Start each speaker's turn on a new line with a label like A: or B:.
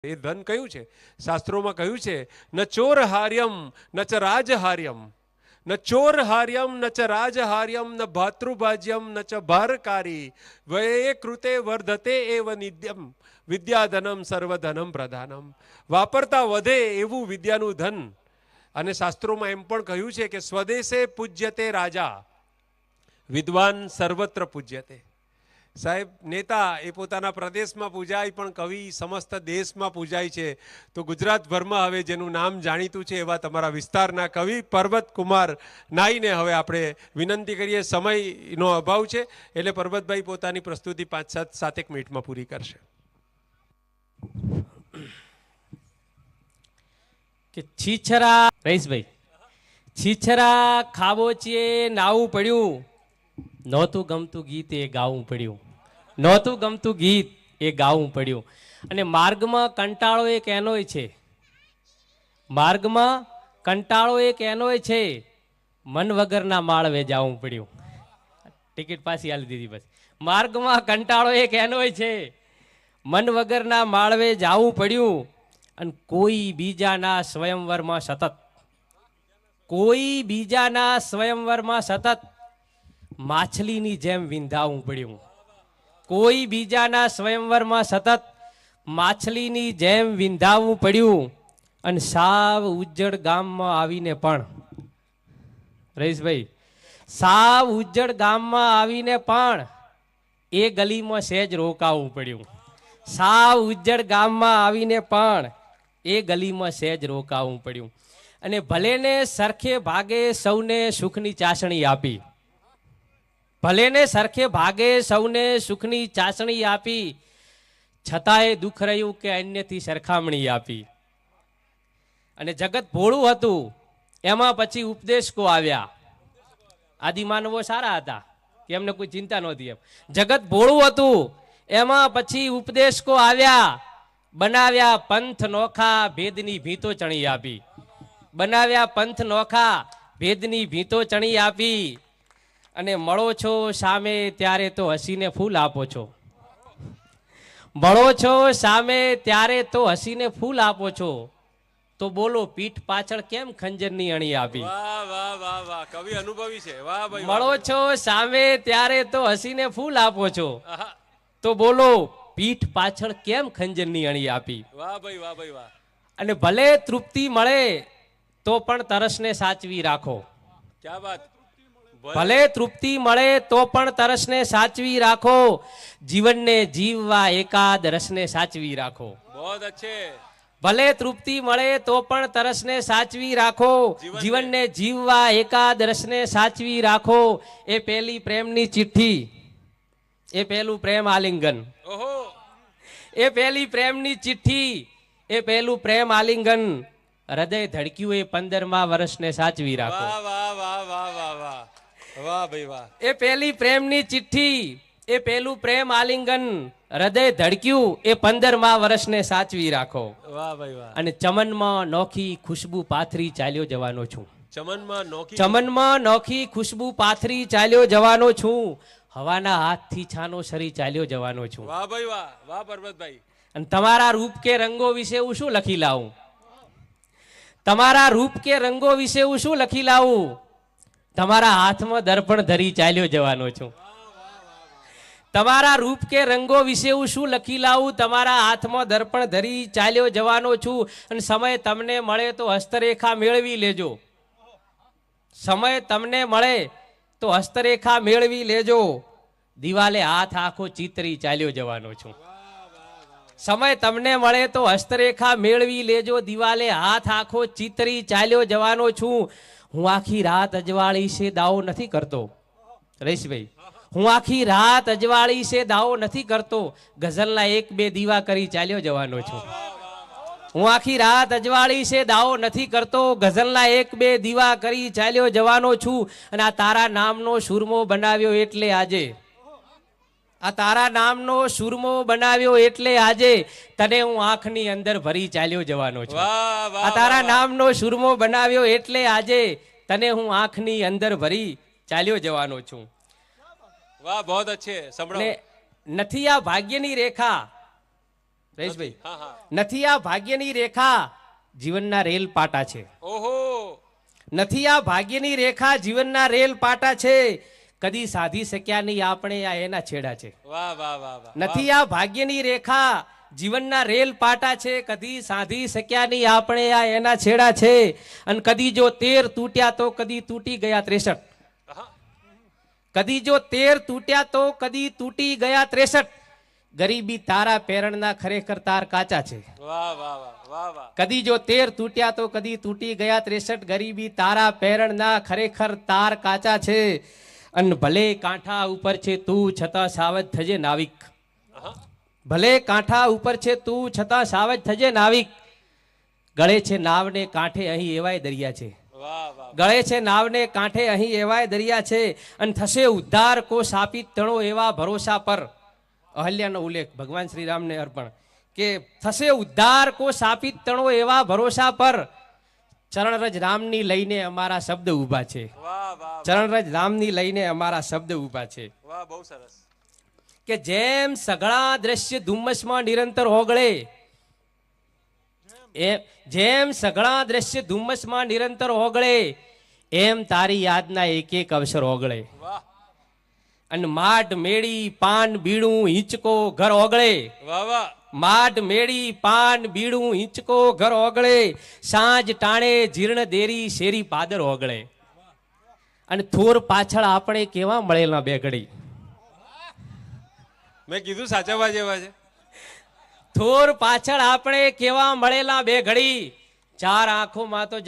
A: એ ધન કયું છે? શાસ્ત્રોમાં કહ્યું છે, ન ચોર હાર્યમ ન ચ રાજહાર્યમ, ન ચોર હાર્યમ ન ચ રાજહાર્યમ, ન ભાતૃભાજ્યમ ન ચ ભારકારી, વયે કૃતે વર્ધતે એવ નિત્યમ, વિદ્યાધનમ સર્વધનમ પ્રધાનમ. વાપરતા વધે એવું વિદ્યાનું ધન. અને શાસ્ત્રોમાં એમ પણ કહ્યું છે કે સ્વદેશે પૂજ્યતે રાજા, વિદ્વાન સર્વત્ર પૂજ્યતે. સાહેબ, નેતા એ પોતાના પ્રદેશમાં પૂજાય, પણ કવિ સમસ્ત દેશમાં પૂજાય છે. તો ગુજરાતભરમાં હવે જેનું નામ જાણીતું છે એવા તમારા વિસ્તારના કવિ પર્વત કુમાર નાઈને હવે આપણે વિનંતી કરીએ. સમયનો અભાવ છે એટલે પર્વતભાઈ પોતાની પ્રસ્તુતિ 5-7 મિનિટમાં પૂરી કરશે.
B: કે છીછરા રહીશભાઈ, છીછરા ખાબોચીએ નાવું પડ્યું, નહોતું ગમતું ગીત એ ગાવું પડ્યું, નહોતું ગમતું ગીત એ ગાવું પડ્યું. અને માર્ગમાં કંટાળો એક એનોય છે, માર્ગમાં કંટાળો એક એનોય છે, મન વગરના માળવે જાવું પડ્યું. ટિકિટ પાછી આલી દીધી. બસ, માર્ગમાં કંટાળો એક એનોય છે, મન વગરના માળવે જાવું પડ્યું. અને કોઈ બીજાના સ્વયંવરમાં સતત, કોઈ બીજાના સ્વયંવરમાં સતત માછલીની જેમ વિંધાવું પડ્યું. કોઈ બીજાના સ્વયંવરમાં સતત માછલીની જેમ વિંધાવું પડ્યું. અને સાવ ઉજ્જડ ગામમાં આવીને પણ, રહીશભાઈ, સાવ ઉજ્જડ ગામમાં આવીને પણ એ ગલીમાં સહેજ રોકાવું પડ્યું. સાવ ઉજ્જડ ગામમાં આવીને પણ એ ગલીમાં સહેજ રોકાવું પડ્યું. અને ભલે ને સરખે ભાગે સૌને સુખની ચાસણી આપી, ભલે ને સરખે ભાગે સૌને સુખની ચાસણી આપી, છતાંય દુઃખ રહ્યું કે અન્યથી સરખામણી આપી. અને જગત ભોળું હતું, એમાં પછી ઉપદેશકો આવ્યા. આદિમાનવો સારા હતા કે એમને કોઈ ચિંતા નહોતી. એમ જગત ભોળું હતું, એમાં પછી ઉપદેશકો આવ્યા. બનાવ્યા પંથ નોખા, ભેદની ભીતો ચણી આપી. બનાવ્યા પંથ નોખા, ભેદની ભીતો ચણી આપી. અને મળો છો સામે ત્યારે તો હસીને ફૂલ આપો છો, મળો છો સામે ત્યારે તો હસીને ફૂલ આપો છો. તો બોલો પીઠ પાછળ કેમ ખંજરની અણી આપી?
A: વાહ વાહ વાહ વાહ, કવિ અનુભવી છે. વાહ ભાઈ,
B: મળો છો સામે ત્યારે તો હસીને ફૂલ આપો છો, તો બોલો પીઠ પાછળ કેમ ખંજરની અણી આપી?
A: વાહ ભાઈ, વાહ ભાઈ વાહ.
B: અને ભલે તૃપ્તિ મળે તો પણ તરસને સાચવી રાખો.
A: ક્યા વાત.
B: ભલે તૃપ્તિ મળે તો પણ તરસને સાચવી રાખો. જીવનને જીવવા એકાદ રસને સાચવી રાખો.
A: બહોત અચ્છે.
B: ભલે તૃપ્તિ મળે તો પણ તરસને સાચવી રાખો. જીવનને જીવવા એકાદ રસને સાચવી રાખો. એ પહેલી પ્રેમની ચિઠ્ઠી, એ પહેલું પ્રેમ આલિંગન,
A: ઓહો,
B: એ પહેલી પ્રેમની ચિઠ્ઠી, એ પહેલું પ્રેમ આલિંગન, હૃદય ધડક્યું એ 15મા વર્ષને સાચવી રાખો.
A: વાહ વાહ વાહ વાહ વાહ વાહ, વાહ ભાઈ વાહ.
B: એ પહેલી પ્રેમની ચિઠ્ઠી, એ પહેલું પ્રેમ આલિંગન, હૃદય ધડક્યું એ 15મા વર્ષને સાચવી રાખો.
A: વાહ ભાઈ વાહ.
B: અને ચમનમાં નોખી ખુશ્બુ પાથરી ચાલ્યો જવાનો છું.
A: ચમનમાં નોખી,
B: ચમનમાં નોખી ખુશ્બુ પાથરી ચાલ્યો જવાનો છું. હવાના હાથથી છાનો સરી ચાલ્યો જવાનો છું.
A: વાહ ભાઈ વાહ, વાહ પર્વતભાઈ.
B: અને તમારા રૂપ કે રંગો વિશે હું શું લખી લાવું? તમારા રૂપ કે રંગો વિશે હું શું લખી લાવું? તમારા હાથમાં દર્પણ ધરી ચાલ્યો જવાનો છું. તમારા રૂપ કે રંગો વિશે હું શું લખી લાવું? તમારા હાથમાં દર્પણ ધરી ચાલ્યો જવાનો છું. અને સમય તમને મળે તો હસ્તરેખા મેળવી લેજો. સમય તમને મળે તો હસ્તરેખા મેળવી લેજો. દિવાલે હાથ આખો ચિતરી ચાલ્યો જવાનો છું. સમય તમને મળે તો હસ્તરેખા મેળવી લેજો. દિવાલે હાથ આખો ચિતરી ચાલ્યો જવાનો છું. હું આખી રાત અજવાળી છે દાવો નથી કરતો, રહીશભાઈ, હું આખી રાત અજવાળી છે દાવો નથી કરતો. ગઝલના 1-2 દીવા કરી ચાલ્યો જવાનો છું. હું આખી રાત અજવાળી છે દાવો નથી કરતો. ગઝલના 1-2 દીવા કરી ચાલ્યો જવાનો છું. અને આ તારા નામનો સુરમો બનાવ્યો એટલે આજે, આ તારા નામનો સુરમો બનાવ્યો એટલે આજે તને હું આંખની અંદર ભરી ચાલ્યો જવાનો છું. આ તારા નામનો સુરમો બનાવ્યો એટલે આજે તને હું આંખની અંદર ભરી ચાલ્યો જવાનો છું.
A: વાહ, બહોત અચ્છે. સંભળાવો.
B: નથી આ ભાગ્યની રેખા, પરેશભાઈ
A: હા હા
B: નથી આ ભાગ્યની રેખા જીવનના રેલ પાટા છે.
A: ઓહો
B: નથી આ ભાગ્યની રેખા જીવનના રેલ પાટા છે. કદી સાધી શક્યા નહીં આપણે આ એના છેડા છે.
A: વાહ વાહ વાહ વાહ
B: નથી આ ભાગ્યની રેખા જીવનના રેલ પાટા છે. કદી સાધી શક્યા નહીં આપણે આ એના છેડા છે. અને કદી જો 13 તૂટ્યા તો કદી તૂટી ગયા 63.
A: હા.
B: કદી જો 13 તૂટ્યા તો કદી તૂટી ગયા 63. ગરીબી તારા પેરણના ખરેખર તાર કાચા છે.
A: વાહ વાહ વાહ વાહ વાહ
B: કદી જો 13 તૂટ્યા તો કદી તૂટી ગયા 63. ગરીબી તારા પેરણના ખરેખર તાર કાચા છે. અન ભલે કાંઠા ઉપર છે તું છતાં સાવધ થજે નાવિક.
A: હા.
B: ભલે કાંઠા ઉપર છે તું છતાં સાવધ થજે નાવિક. ગળે છે નાવને કાંઠે અહીં એવાય દરિયા છે.
A: વાહ વાહ
B: ગળે છે નાવને કાંઠે અહીં એવાય દરિયા છે. અને થશે ઉદ્ધાર કો સાપિત તણો એવા ભરોસા પર. અહલ્યાનો ઉલ્લેખ ભગવાન શ્રી રામને અર્પણ કે થશે ઉદ્ધાર કો સાપિત તણો એવા ભરોસા પર. ચરણરજ રામની લઈને અમારા શબ્દ ઊભા છે.
A: વાહ વાહ
B: ચરણરજ રામની લઈને અમારા શબ્દ ઊભા છે.
A: વાહ બહુ સરસ
B: કે જેમ સઘળા દ્રશ્ય ધુમ્મસમાં નિરંતર ઓગળે, જેમ સઘળા દ્રશ્ય ધુમ્મસમાં નિરંતર ઓગળે, એમ તારી યાદના એક એક અવસર ઓગળે.
A: વાહ
B: અને માડ મેળી પાન બીડું હિંચકો ઘર ઓગળે.
A: વાહ વાહ
B: માડ મેળી પાન બીડું હિંચકો ઘર ઓગળે. સાંજ ટાણે જીર્ણ દેરી શેરી પાદર ઓગળે. અને થોર પાછળ આપણે કેવા મળેલા બે ઘડી.
A: મેં કીધું સાચવવા જેવા છે
B: થોર પાછળ આપણે કેવા મળેલા બે ઘડી. ચાર આંખોમાં તો